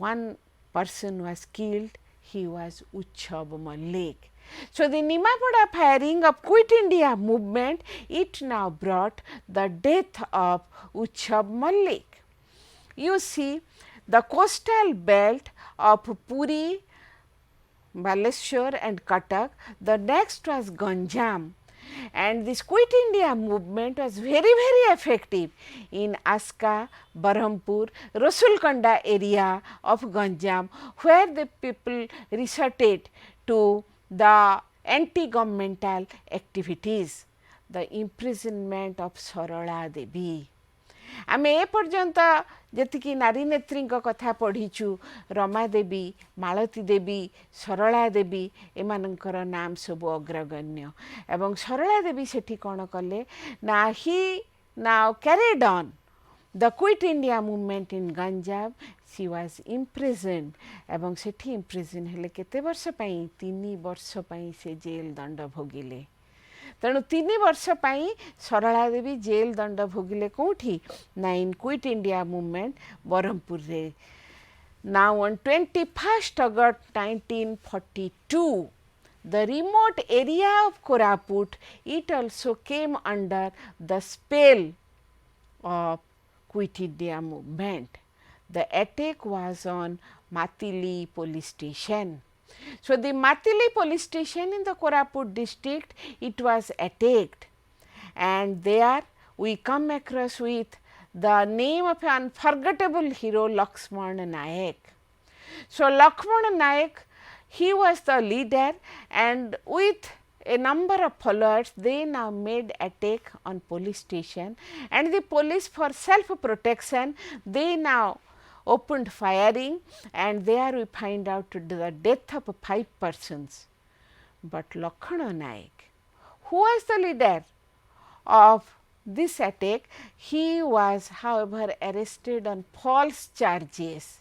One person was killed. He was Uchchab Malik. So the Nimapada firing of Quit India movement, it now brought the death of Uchchab Malik. You see, the coastal belt of Puri, Baleshwar and Cuttack, the next was Ganjam. And this Quit India movement was very effective in Aska, Berhampur, Rasulkonda area of Ganjam, where the people resorted to the anti-governmental activities. The imprisonment of Sarala Devi. आम ए पर्यंत जी नारी नेत्री कथा पढ़ीचु रमा देवी मालती देवी सरला देवी एमानंकर नाम सब अग्रगण्य एवं सरला देवी सेठी कौन कले ना he now carried on the quit India movement in Ganjam. She was imprison एवं सेठी इम्प्रिजन हेले केते वर्ष पई 3 वर्ष पई से जेल दंड भोगिले. तेणु 3 वर्ष पाई सरला देवी जेल दंड भोगिले कौटी ना इन क्विट इंडिया मूवमेंट बरहमपुर रे. Now on 21 August 1942 the remote area of Koraput, it also came under the spell of Quit India movement. The attack was on Matili police station. So the Matili police station in the Koraput district, it was attacked, and there we come across with the name of an unforgettable hero Lakshman Nayak. So Lakshman Nayak, he was the leader, and with a number of followers they now made attack on police station, and the police for self protection they now opened firing, and there we find out the death of 5 persons. But Lakshman Nayak, who was the leader of this attack, he was however arrested on false charges,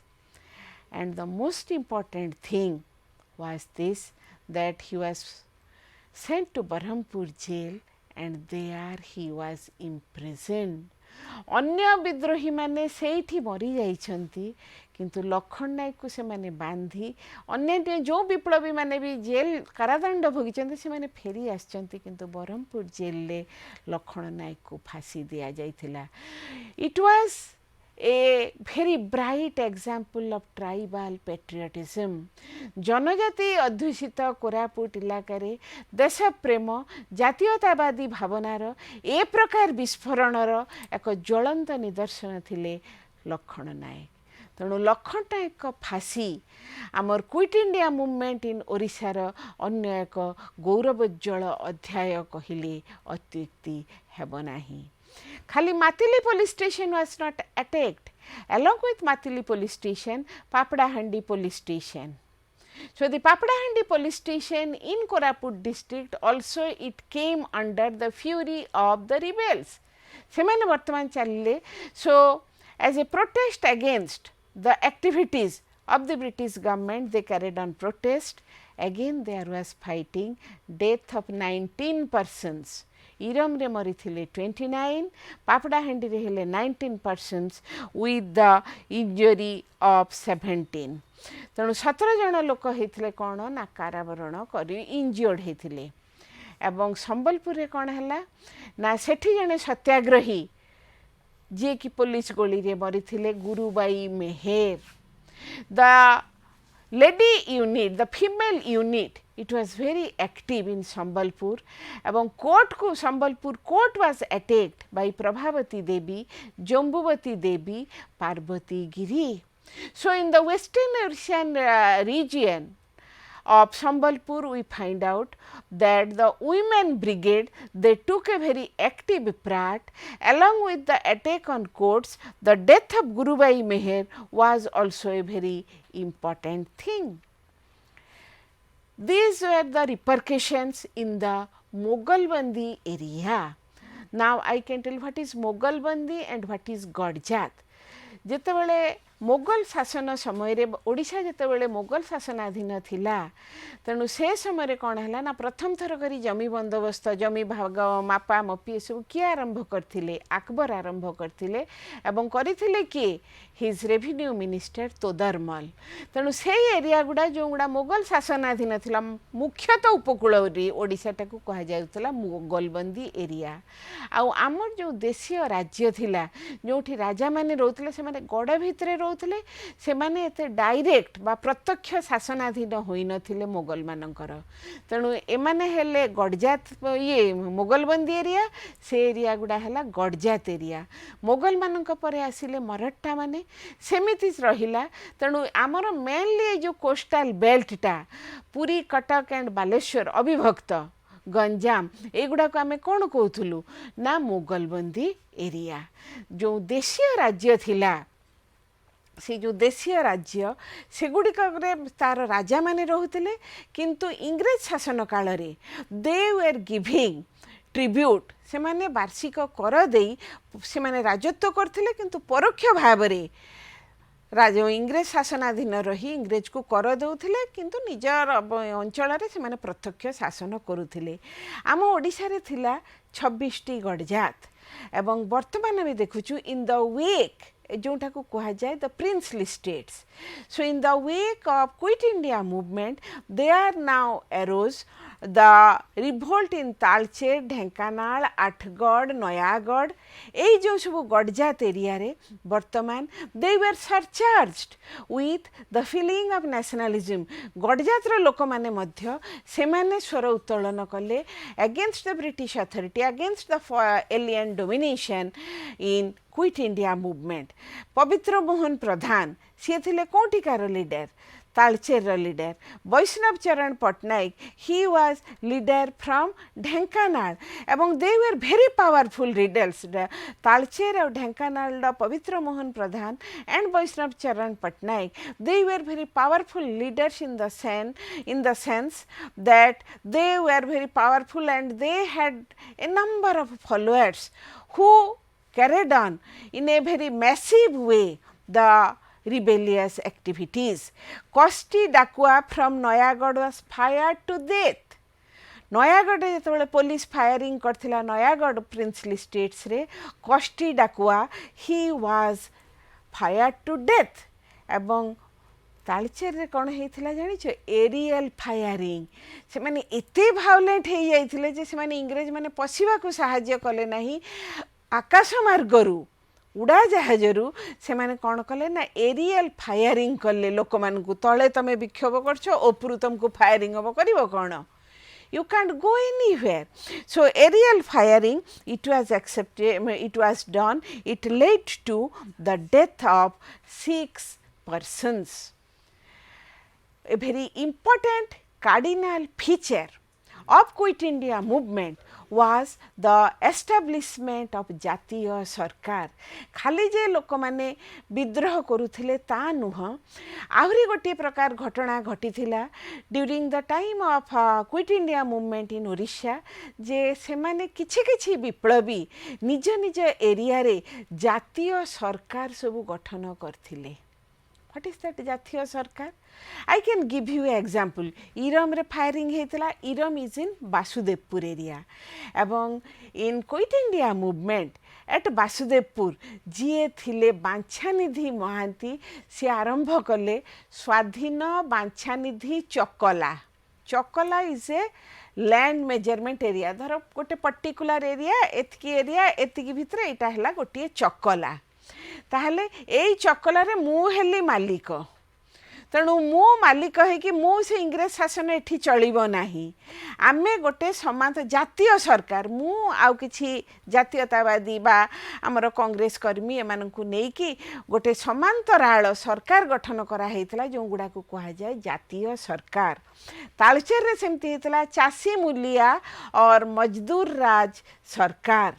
and the most important thing was this, that he was sent to Berhampur jail, and there he was imprisoned. अन्य विद्रोही माने सेठी मरी जाइछंती, किंतु लक्ष्मण नायक को से माने बांधी अन्य जो विप्लवी माने भी जेल कारादंड भोगिछंती से माने फेरी आछंती, किंतु बरहमपुर जेल ले लक्ष्मण नायक को फांसी दिया जाइथिला. It was a very bright example of tribal patriotism. जनजाति अध्युषित कोरापुट इलाकारे देश प्रेम जातीयतावादी भावनार ए प्रकार विस्फोरणर एक ज्वलंत निदर्शन थिले लक्ष्मण नायक. तेणु लक्ष्मण नायक फांसी आमर क्विट इंडिया मूवमेंट इन ओडिशार अन्य एक गौरवोज्ज्वल अध्याय कहिले अत्युक्ति हेब नाही. खाली Matili police station was not attacked. Along with Matili police station, Papadahandi police station. So the Papadahandi police station in Koraput district also it came under the fury of the rebels. से माने वर्तमान चलिले. So as a protest against the activities of the British government, they carried on protest. Again there was fighting, death of 19 persons. Iram रे मरी थिले 29, पापड़ाहांडी रे हेले 19 persons with the injury of 17. तेणु 17 जन लोक होते कौन ना कारावरण कर इंजर्ड होते. एवं संबलपुर रे कौन है ना सेठी जने सत्याग्रही जे कि पुलिस गोली रे मरी थिले गुरुबाई मेहेर. The lady unit, the female unit, it was very active in Sambalpur. Ebong court ko Sambalpur court was attacked by Prabhavati Devi, Jambuvati Devi, Parvati Giri. So in the western Orissa region of Sambalpur, we find out that the women brigade, they took a very active part. Along with the attack on courts, the death of Gurubai Meher was also a very important thing. These were the repercussions in the Moghalbandi area. Now I can tell what is Moghalbandi and what is Gadjat. ଯେତେବେଳେ मोगल शासन समय ओडिशा जेतेबेले मोगल शासनाधीन थिला तेणु से समय कौन है ना प्रथम थर करी जमी बंदोबस्त जमी भाग मापा मपी सब किए आरंभ करथिले अकबर आरंभ करथिले एवं करथिले कि हिज रेभिन्यू मिनिस्टर तोदरमल. तेणु से एरिया गुडा जो गुडा मोगल शासनाधीन थिला मुख्यतः उपकूल ओडिशा टाकू कहा जाउतला मोगलबंदी एरिया. आउ आमर जो देशीय राज्य थिला जोठी राजा माने रहउतले से माने गड़ भितरे रहउतले से माने एते डायरेक्ट बा प्रत्यक्ष शासनाधीन होई नथिले मोगल मानकर. तेणु एमाने हेले गडजात ये मोगलबंदी एरिया से एरिया गुडा हैला गडजात एरिया. मोगल मानक परे आसिले मराठा माने सेमिति रहिला. तेणु आमर मेनली जो कोस्टल बेल्टटा पुरी कटक एंड बालेश्वर अविभक्त गंजाम एगुड़ा को आमे कौन कहूलु ना मोगलबंदी एरिया. जो देशीय राज्य थिला से जो देशीय राज्य सेगुड़िक तार राजा माने रहउतले किंतु इंग्रेज शासन काल रे दे वर गिविंग ट्रिब्यूट से माने वार्षिक कर देई से माने राजत्व करथिले किंतु परोक्ष भाव रे राजा इंग्रेज शासनाधीन रही इंग्रेज को कर दउथिले किंतु निजर अंचल रे से माने प्रत्यक्ष शासन करुथिले. आम ओडिशा रे थिला 26 टी गडजात एवं वर्तमान में देखुछु इन द वेक जोटा को कहा जाए the princely states. So in the wake of quit India movement they are now arose the revolt in Talcher Dhenkanal Athagarh Nayagarh ए जो सब गडजात एरिया रे वर्तमान they were surcharged with the feeling of nationalism. गडजात रो लोक माने मध्य से माने स्वर उत्तोलन कले against the British authority against the alien domination in quit India movement. Pabitra Mohan Pradhan सी थिले कोटिकार leader Talcher leader. Baishnab Charan Pattanayak he was leader from Dhenkanal एवं they were very powerful leaders. Talcher और Dhenkanal Pabitra Mohan Pradhan and Baishnab Charan Pattanayak they were very powerful leaders in the sense that they were very powerful and they had a number of followers who carried on in a very massive way the rebellious activities. Kosti Dakua from Noyagad was fired to death. Nayagarh जो police firing करथिला Nayagarh princely states रे Kosti Dakua he was fired to death. एवं तालचेर रे कौन होता जानिछ aerial firing से माने एते भायोलेंट हो जाइथिले जे से माने इंग्रेज माने पशिबा को सहाय्य कले नाही. आकाश मार्गरू उड़ा जहाजरू से माने कौन कले ना एरियल फायरिंग कले लोक मानकु तळे तमे विक्षोभ करछो ओपरु तुमको फायरिंग अब करिवो कोन. You can't go anywhere. So aerial firing, it was accepted, it was done. It led to the death of 6 persons. A very important cardinal feature of Quit India movement was the establishment of jatiya sarkar. खाली जे लोक माने विद्रोह करुथिले ता नुह आहुरी गोटे प्रकार घटना घटिथिला during the time of quit India movement in Odisha जे से माने किछि किछि विप्लवी निज निज एरिया रे जातीय सरकार सब गठन करथिले. What is that Jatiya Sarkar? I can give you an example. Iram re firing heitala. Iram is in Basudevpur area. Ebong in Quit India movement at Basudevpur jiye thile Banchanidhi Mohanty se arambha kale Swadhina Banchanidhi Chokala. Chokala is a land measurement area. धर गोटे particular area एतिकी भितर एटा हला गोटे चकला. ताहले एई चकलारे मु heli मालिक तेणु मु मालिक है कि मु से इंग्रेज शासन एठी चलिबो नाही. आमे गोटे समाज जातीय सरकार मु आउ किछि जातीयतावादी बा हमर कांग्रेस कर्मी एमानकु नेकी गोटे समांतराल सरकार गठन करा हेतला जो गुडा को कहा जाय जातीय सरकार. तालचेर रे सेमति हेतला चासी मूलिया और मजदूर राज सरकार.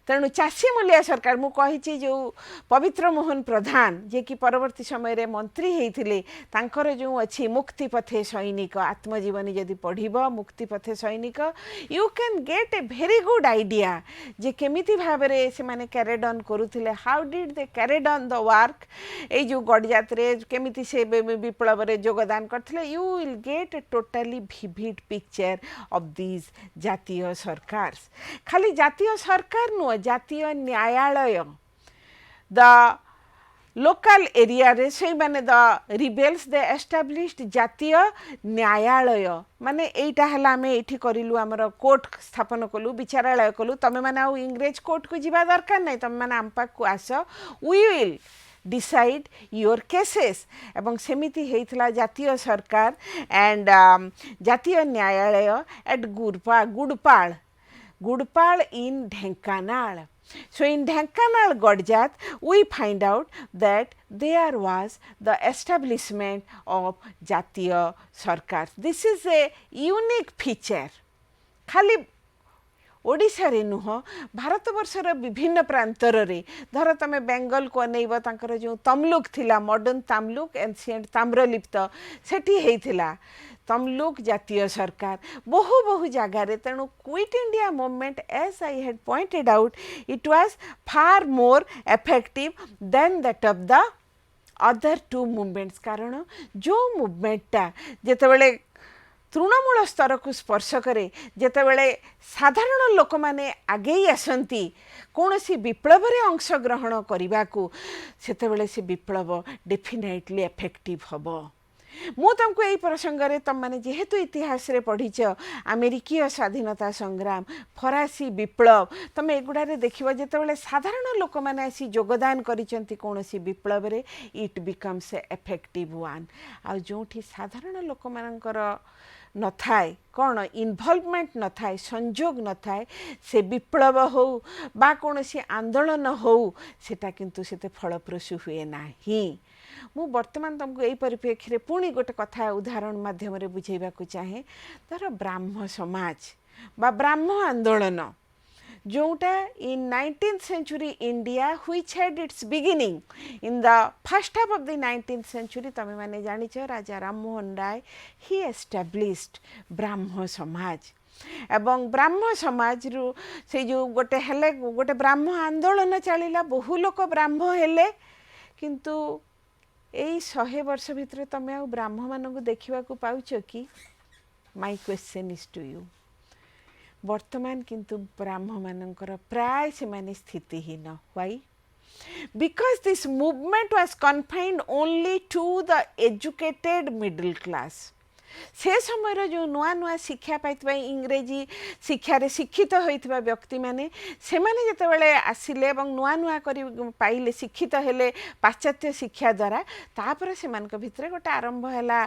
तेणु चाषी मूलिया सरकार मु कहिछि जो पवित्र मोहन प्रधान जे कि परवर्ती समय रे मंत्री हेइथिले तांकर जो अछि मुक्ति पथे सैनिक आत्मजीवनी जदि पढ़िबो Mukti Pathe Sainik you can get a very good idea जे केमिति भाबरे से माने कैरिड ऑन करूथिले how did they carried on the work ए जो गडजात रे केमिति से विप्लव रे योगदान करथिले you will get a totally vivid picture of this जातीय सरकार्स. खाली जातीय सरकार नो जातीय न्यायालय द लोकल एरिया रे से माने द रिबेल्स दे एस्टाब्लिश्ड जातीय न्यायालय माने एटा हला हमें एठी करिलु हमर कोर्ट स्थापन कलु विचारालय कलु तमे माने आ इंग्रेज कोर्ट को जिबा दरकार नै तमे माने आमपाक को आस we will decide your cases. एवं सेमिति हेइथला जातीय सरकार एंड जातीय न्यायालय at Gudpal in Dhenkanal. So in Dhenkanal Gadjat, we find out that there was the establishment of Jatiya Sarkar. This is a unique feature. खाली ओडिशा रे नुह भारत वर्षर विभिन्न प्रांतर रे धर तमे बेंगल को नेइब तांकर जो तमलुक थिला मॉडर्न तमलुक एंशिएंट ताम्रलिप्त सेठी हेइथिला तमलुक जातीय सरकार बहु जगह रे. तेणु quit India movement as I had pointed out it was far more effective than that of the other two movements. कारण जो मूवमेंटटा जेतेबेले तृणमूल स्तर को स्पर्श करे जेतेबेले साधारण लोक माने आगे आसंती कौनसी विप्लव रे अंशग्रहण करने को सेतेबेले से विप्लव डेफिनेटली इफेक्टिव हबो. मु तुमको यही प्रसंग रे तुम माने जेहेतु इतिहास रे पढ़ीच अमेरिकीय स्वाधीनता संग्राम फरासी विप्लव तुम एगुड़ा देखिबो जेतेबेले साधारण लोक माने आसी योगदान करिसंती कोनोसी विप्लव रे it becomes a effective one. आ जोठी साधारण लोक मानकर न थाए कौन इनवॉल्वमेंट न थाए संजोग न थाए से विप्लव हो बा कोनोसी आंदोलन हो सेटा किंतु सेते फलप्रसू हुए नाही. मु वर्तमान तुमको यही परिप्रेक्षी रे पुणी गोटे कथा उदाहरण माध्यम रे बुझेबा को चाहे तर ब्राह्म समाज बा ब्राह्म आंदोलन जोटा in 19th century India which had its beginning in the first half of the 19th century. तमे माने जानिछ राजा राम मोहन राय he established ब्राह्म समाज एवं ब्राह्म समाज रु से जो गोटे हेले गोटे ब्राह्म आंदोलन चलिला बहु लोक ब्राह्म हेले किंतु एई 100 वर्ष भितर तमे आ ब्राह्म मानकु देखिबा को पाउछ कि my question is to you वर्तमान किंतु ब्राह्म मानकर प्राय से माने स्थितिहीन. Why? Because this movement was confined only to the educated middle class. से समय जो नुआ नुआ शिक्षा पाइतबा इंग्रेजी शिक्षा रे शिक्षित होइतबा व्यक्ति माने से माने जेतेबेले आसिले एवं नुआ नुआ करी पाइले शिक्षित हेले पाश्चात्य शिक्षा द्वारा तापर से मानक भितरे गोटे आरंभ हैला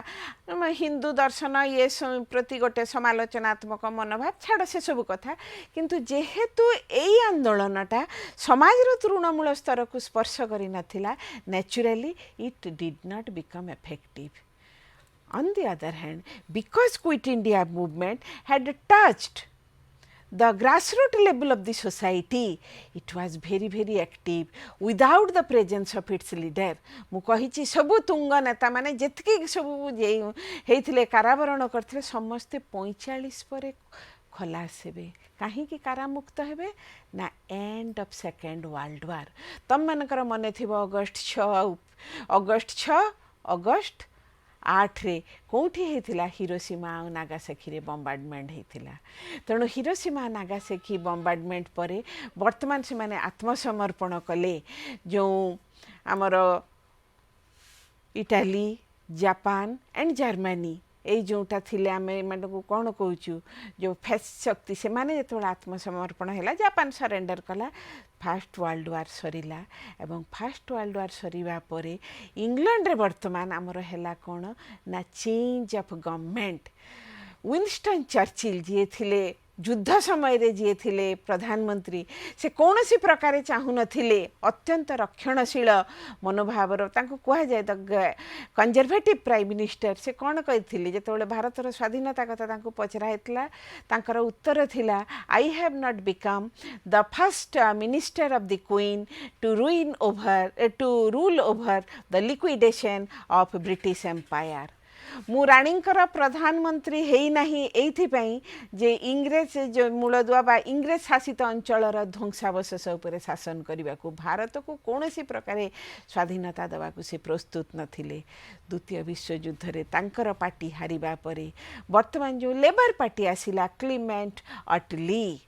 हिंदू दर्शन ये प्रति गोटे समालोचनात्मक मनोभाव छाड़ से सब कथा किंतु जेहेतु एई आंदोलनटा समाज रो तृणमूल स्तर को स्पर्श करि नथिला naturally it did not become effective. On the other hand, because Quit India movement had touched the grassroots level of the society, it was very very active without the presence of its leader. मु कहिछि सबु तुंग नेता माने जेतकी सबु जे हेइथिले कारावरण करथिले समस्ते 45 परे खलास हेबे कहीं कारामुक्त हेबे ना end of second world war. तम मानकर मन थिबो अगस्ट 8 रे कौटी होता हिरोशिमा और नागासाकी रे बम्बार्डमेंट होता. तेणु हिरोशिमा नागासाकी बम्बार्डमेंट पर वर्तमान से माने आत्मसमर्पण कले जो आमर इटाली जापान एंड जर्मनी यही जोटा थिले आमे मानक कौन कहूँ जो फैसिस्ट शक्ति से माने जो आत्मसमर्पण है जापान सरेंडर कला. फास्ट वर्ल्ड वार सरीला एवं फास्ट वर्ल्ड वार सरीबा परे इंग्लैंड रे वर्तमान आमर है कौन ना change of government. Winston Churchill जी थिले युद्ध समय रे जी थिले प्रधानमंत्री से कौन सी प्रकार चाहू नथिले अत्यंत रक्षणशील मनोभावर तांको कहा जाए द कंजर्वेटिव प्राइम मिनिस्टर. से कौन कही जो भारतर स्वाधीनता कथा तांको पचरा हेतला तांकर उत्तर थिला I have not become the first minister of the queen to rule over the liquidation of British empire. मु राणींकर प्रधानमंत्री हेई नाही एइथिपई जे इंग्रेज जो मूलदुआ बा इंग्रेज शासित अंचलर ध्वंसावशेष उपर शासन करने को भारत को कौन सी प्रकार स्वाधीनता देवा से प्रस्तुत नथिले. द्वितीय विश्वयुद्ध रे तांकर पार्टी हारिबा परे वर्तमान जो लेबर पार्टी आसिला क्लीमेंट अटली.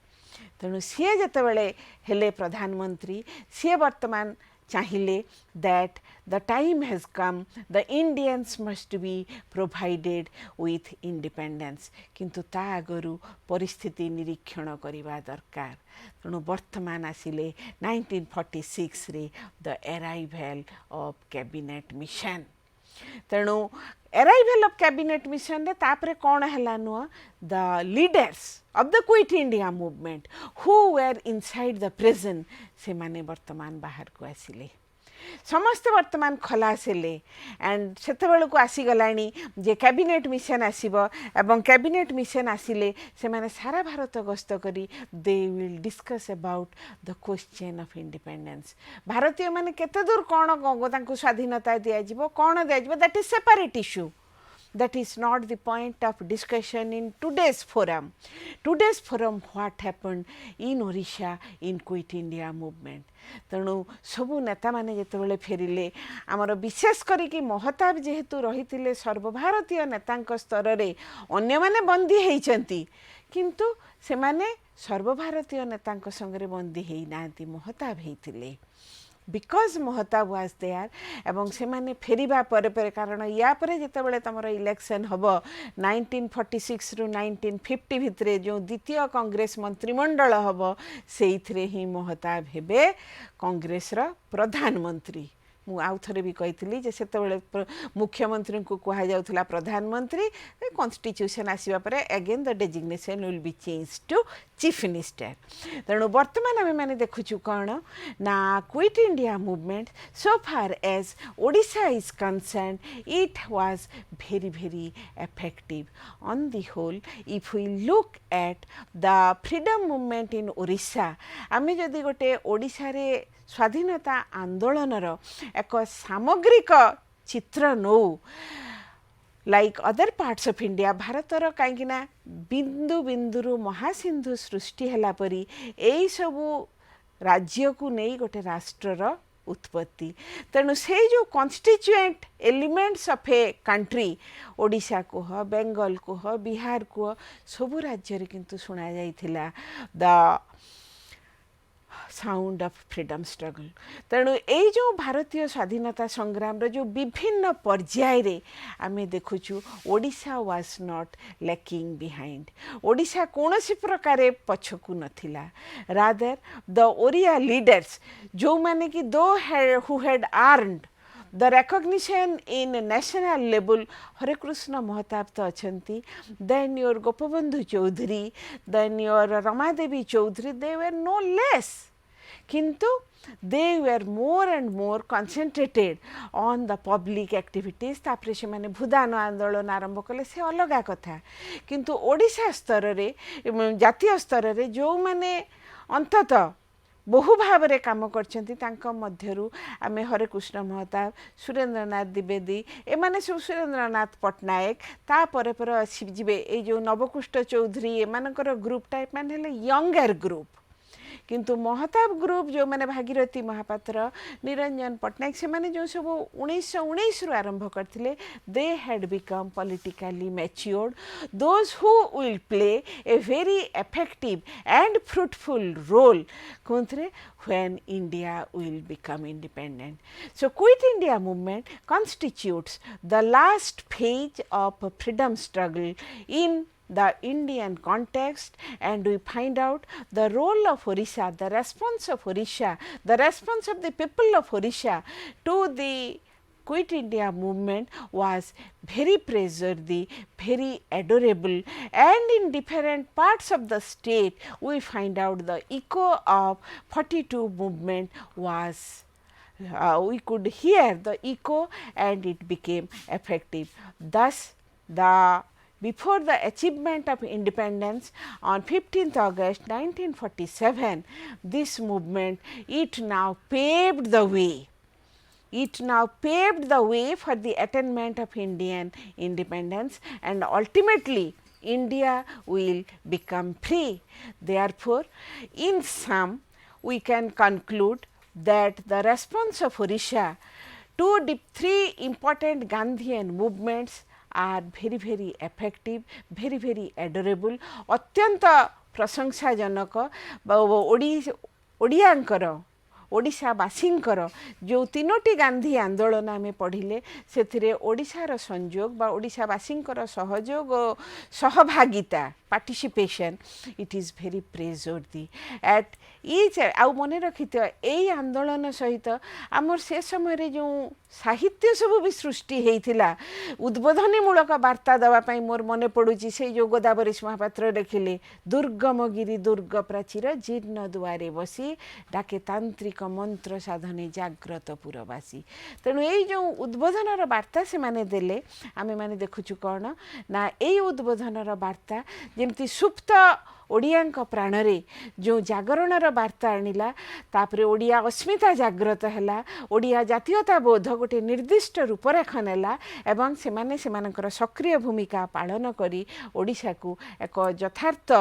तेणु सी जेतेबेले हेले प्रधानमंत्री सी वर्तमान चाहिए that the time has come the Indians must be provided with independence. किंतु ता आगरू परिस्थिति निरीक्षण करिबा दरकार. तेणु वर्तमान आसिले 1946 रे the arrival of cabinet mission. तेणु arrival of cabinet mission रे तापरे कौन हैला नुआ the leaders of the quit India movement who were inside the prison से माने वर्तमान बाहर को आसिले समस्त वर्तमान खलास हेले. एंड सेते को आसीगलानी जे कैबिनेट मिशन आसीबो एवं कैबिनेट मिशन आसिले से माने सारा भारत गस्त करी they will discuss about the question of independence. भारतीय माने केते दूर कौन तांको स्वाधीनता दिया जिवो कौन दिया जिवो that is separate issue. That is not the point of discussion in today's forum. Today's forum what happened in Orissa in Quit India movement. तेणु सबू नेता माने जेतेबेले फेरिले आमर विशेष करिकी महताब जेहेतु रही सर्वभारतीय नेतांक स्तर रे अन्य माने बंदी हेइचंती किंतु से माने सर्वभारतीय नेतांक संगे बंदी हेइ नांती महताब हेइतिले. बिकज महताब वाज देयर एवं से माने फेरिबा परे परे कारण या परे जेतेबेले तमर इलेक्शन हबो 1946 रु 1950 भितरे जो द्वितीय कांग्रेस मंत्रिमंडल हबो सेइथरे ही महताब हेबे कांग्रेस रा प्रधानमंत्री. मु आउ थरे भी कही जे सेतेबेले मुख्यमंत्री को कहा जाउथला प्रधानमंत्री. कॉन्स्टिट्यूशन आसीबा परे again the designation will be change to chief minister. तेणु वर्तमान आम मैंने देखुचु कौन ना quit India movement so far as Odisha is concern it was very very effective. On the whole, if we look at the freedom movement in Orissa, आमे जदि गोटे ओडिशा रे स्वाधीनता आंदोलनर एक सामग्रिक चित्र now like other parts of India भारतर कहीं बिंदु बिंदुरु महासिंधु सृष्टि है परी यही सबू राज्य को नहीं गोटे राष्ट्रर उत्पत्ति. तेणु से जो constituent elements of a country Odisha कह बेंगल कह बिहार कह सबू राज्य रे किंतु सुना जाइथिला the sound of freedom struggle. तेणु यही जो भारतीय स्वाधीनता संग्राम रो जो विभिन्न पर्याय रे आमे देखुचु Odisha was not lacking behind. Odisha कौन सी प्रकार पछकु नथिला. रादर द ओरिया लीडर्स जो माने कि those who had earned the recognition in national level Hare Krishna Mahatab to achanti, then your Gopabandhu Chaudhary, then your Ramadevi Chaudhary, they were no less. किंतु they were more and more concentrated on the public activities. तापरे से माने भूदान आंदोलन आरंभ कले से अलगा कथा किंतु ओडिशा स्तर रे जातीय स्तर रे जो माने अंततः बहु भाव रे काम करछंती तांका मध्यरु आमे हरे कृष्ण महताब सुरेंद्रनाथ द्विवेदी ए माने सुरेंद्रनाथ पटनायक ता परे परे जिबे ए जो नवकुष्ठ चौधरी ए मानकर ग्रुप टाइप माने हेले यंगर ग्रुप किंतु महताब ग्रुप जो मैंने भागीरथी महापात्र निरंजन पटनायक से माने जो सब 1919 रु आरंभ करथिले they had become politically matured those who will play a very effective and fruitful role कोंथरे when India will become independent. So Quit India movement constitutes the last phase of freedom struggle in the Indian context, and we find out the role of Orissa, the response of Orissa, the response of the people of Orissa to the Quit India movement was very praiseworthy, very adorable, and in different parts of the state we find out the echo of 42 movement was we could hear the echo and it became effective. Thus, before the achievement of independence on 15th August 1947, this movement it now paved the way. It now paved the way for the attainment of Indian independence, and ultimately India will become free. Therefore, in sum we can conclude that the response of Orissa to the three important Gandhian movements are very very effective, very very adorable, अत्यंत प्रशंसाजनक ओडियांकर ओडिशावासींकर जो तीनोटी गांधी आंदोलन आमे पढ़िले से ओडिशार संयोग बा ओडिशावासींकर सहयोग और सहभागिता participation it is very praiseworthy at each आउ मने रखित एई आंदोलन सहित आमर से समय रे जो साहित्य सब भी सृष्टि हेइथिला उद्बोधनी मूलक वार्ता दवा पई मोर मने पडुची से जो गोदावरीश महापात्र लिखिले दुर्गम गिरी दुर्ग प्राचीर जीर्ण दुआरे बसी डाके तांत्रिक मंत्र साधने जाग्रत पुरवासी तेणु एई जो उद्बोधनर वार्ता से माने देले आमे माने देखुछु कोन ना एई उद्बोधनर वार्ता जेमती सुप्त ओडियांक प्राणरे जो जागरणर वार्ता आनिला तापरे ओडिया अस्मिता जाग्रत हैला ओडिया जातीयता बोध गोटे निर्दिष्ट रूपरेखा नेला एवं सेमाने सेमानकर सक्रिय भूमिका पालन करी ओडिशा को एक यथार्थ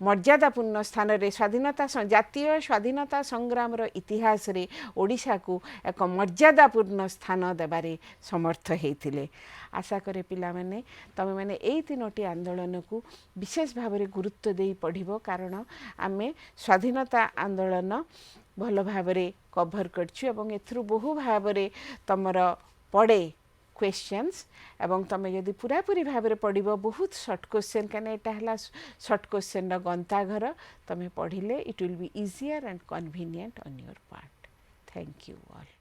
मर्यादापूर्ण स्थान रे स्वाधीनता जातीय स्वाधीनता संग्रामर इतिहास रे ओडिशा को एक मर्यादापूर्ण स्थान देबारे समर्थ हेइथिले आशा करे पिला माने तमे माने एई तीनोटी आंदोलन को विशेष भाव रे गुरुत्व देई पढ़िबो कारण आमे स्वाधीनता आंदोलन भल भाव रे कवर करछु एवं एथरु बहु भाव रे तमर पड़े क्वेश्चंस एवं तमे यदि पूरा पूरी भाव रे पढ़िबो बहुत शॉर्ट क्वेश्चन कने एटा हला शॉर्ट क्वेश्चन र गंताघर तमे पढ़िले it will be easier and convenient on your part thank you all.